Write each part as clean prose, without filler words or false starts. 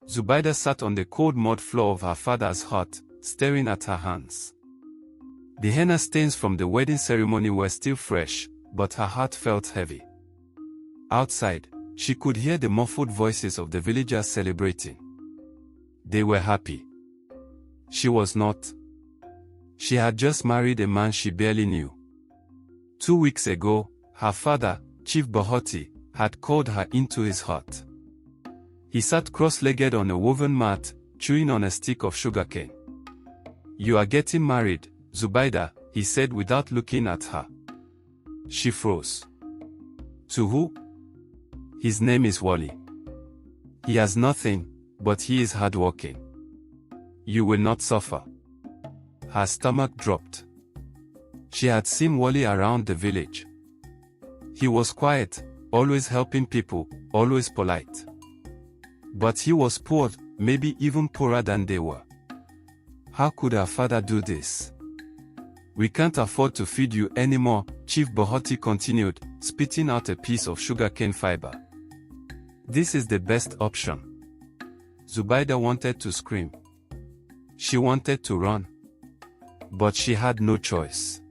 Zubaida sat on the cold mud floor of her father's hut, staring at her hands. The henna stains from the wedding ceremony were still fresh, but her heart felt heavy. Outside, she could hear the muffled voices of the villagers celebrating. They were happy. She was not. She had just married a man she barely knew. 2 weeks ago, her father, Chief Bahati, had called her into his hut. He sat cross-legged on a woven mat, chewing on a stick of sugarcane. "You are getting married, Zubaida," he said without looking at her. She froze. "To who?" "His name is Wali. He has nothing, but he is hardworking. You will not suffer." Her stomach dropped. She had seen Wali around the village. He was quiet, always helping people, always polite. But he was poor, maybe even poorer than they were. How could her father do this? "We can't afford to feed you anymore," Chief Bahati continued, spitting out a piece of sugarcane fiber. "This is the best option." Zubaida wanted to scream. She wanted to run. But she had no choice.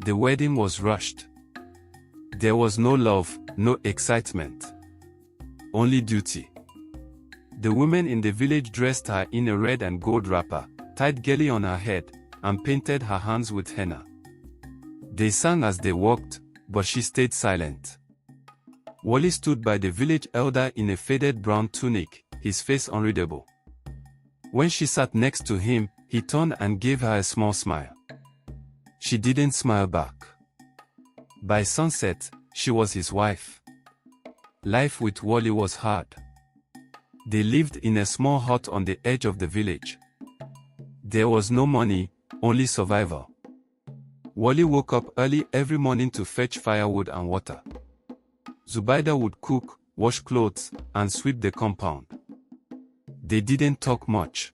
The wedding was rushed. There was no love, no excitement. Only duty. The women in the village dressed her in a red and gold wrapper, tied gelly on her head, and painted her hands with henna. They sang as they walked, but she stayed silent. Wali stood by the village elder in a faded brown tunic, his face unreadable. When she sat next to him, he turned and gave her a small smile. She didn't smile back. By sunset, she was his wife. Life with Wali was hard. They lived in a small hut on the edge of the village. There was no money, only survival. Wali woke up early every morning to fetch firewood and water. Zubaida would cook, wash clothes, and sweep the compound. They didn't talk much.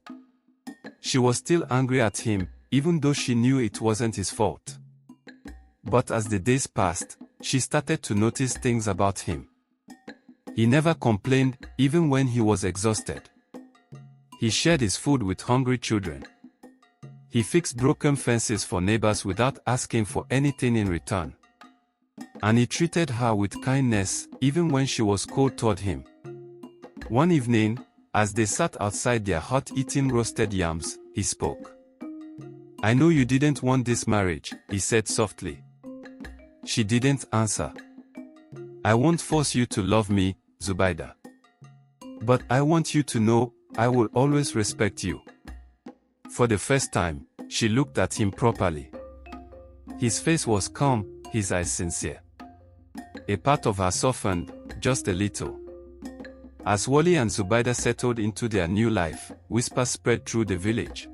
She was still angry at him, even though she knew it wasn't his fault. But as the days passed, she started to notice things about him. He never complained, even when he was exhausted. He shared his food with hungry children. He fixed broken fences for neighbors without asking for anything in return. And he treated her with kindness, even when she was cold toward him. One evening, as they sat outside their hut eating roasted yams, he spoke. "I know you didn't want this marriage," he said softly. She didn't answer. "I won't force you to love me, Zubaida. But I want you to know, I will always respect you." For the first time, she looked at him properly. His face was calm, his eyes sincere. A part of her softened, just a little. As Wali and Zubaida settled into their new life, whispers spread through the village.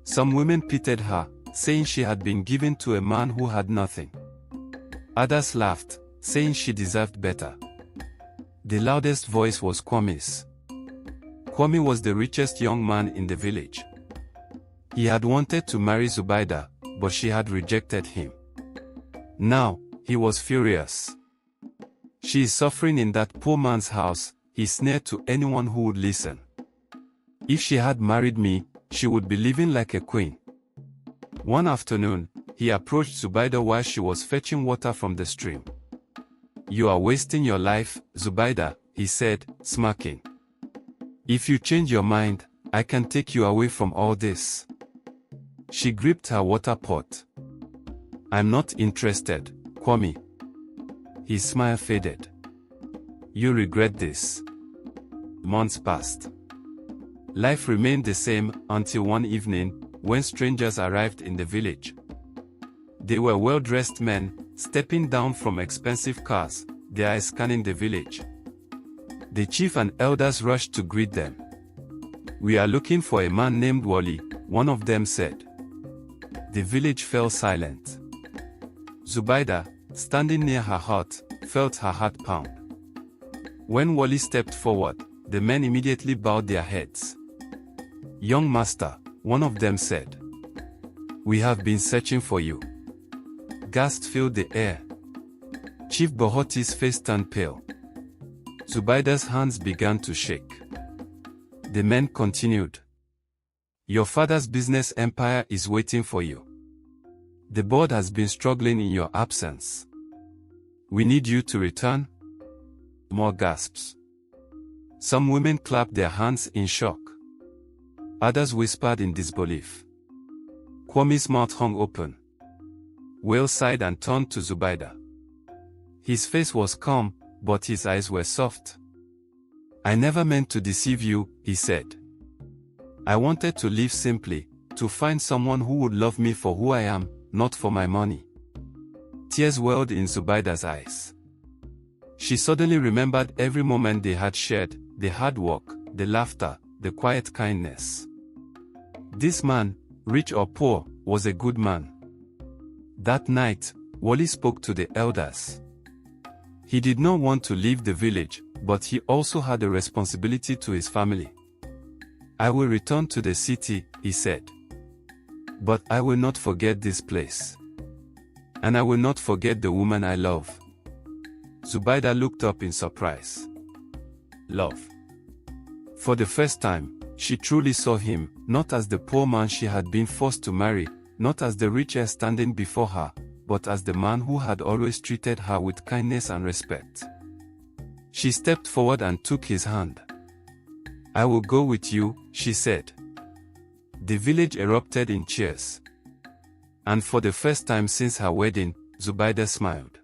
Some women pitied her, saying she had been given to a man who had nothing. Others laughed, saying she deserved better. The loudest voice was Kwame's. Kwame was the richest young man in the village. He had wanted to marry Zubaida, but she had rejected him. Now, he was furious. "She is suffering in that poor man's house," he sneered to anyone who would listen. "If she had married me, she would be living like a queen." One afternoon, he approached Zubaida while she was fetching water from the stream. "You are wasting your life, Zubaida," he said, smirking. "If you change your mind, I can take you away from all this." She gripped her water pot. "I'm not interested, Kwame." His smile faded. "You regret this." Months passed. Life remained the same until one evening, when strangers arrived in the village. They were well-dressed men, stepping down from expensive cars, their eyes scanning the village. The chief and elders rushed to greet them. "We are looking for a man named Wali," one of them said. The village fell silent. Zubaida, standing near her hut, felt her heart pound. When Wali stepped forward, the men immediately bowed their heads. "Young master," one of them said. "We have been searching for you." Gasps filled the air. Chief Bahati's face turned pale. Zubaida's hands began to shake. The men continued. Your father's business empire is waiting for you. The board has been struggling in your absence. We need you to return. More gasps. Some women clapped their hands in shock. Others whispered in disbelief. Kwame's mouth hung open. Will sighed and turned to Zubaida. His face was calm, but his eyes were soft. I never meant to deceive you, he said. I wanted to live simply, to find someone who would love me for who I am, not for my money. Tears welled in Zubaida's eyes. She suddenly remembered every moment they had shared, the hard work, the laughter, the quiet kindness. This man, rich or poor, was a good man. That night, Wally spoke to the elders. He did not want to leave the village, but he also had a responsibility to his family. I will return to the city, he said. But I will not forget this place. And I will not forget the woman I love. Zubaida looked up in surprise. Love. For the first time, she truly saw him, not as the poor man she had been forced to marry, not as the rich heir standing before her, but as the man who had always treated her with kindness and respect. She stepped forward and took his hand. I will go with you, she said. The village erupted in cheers. And for the first time since her wedding, Zubaida smiled.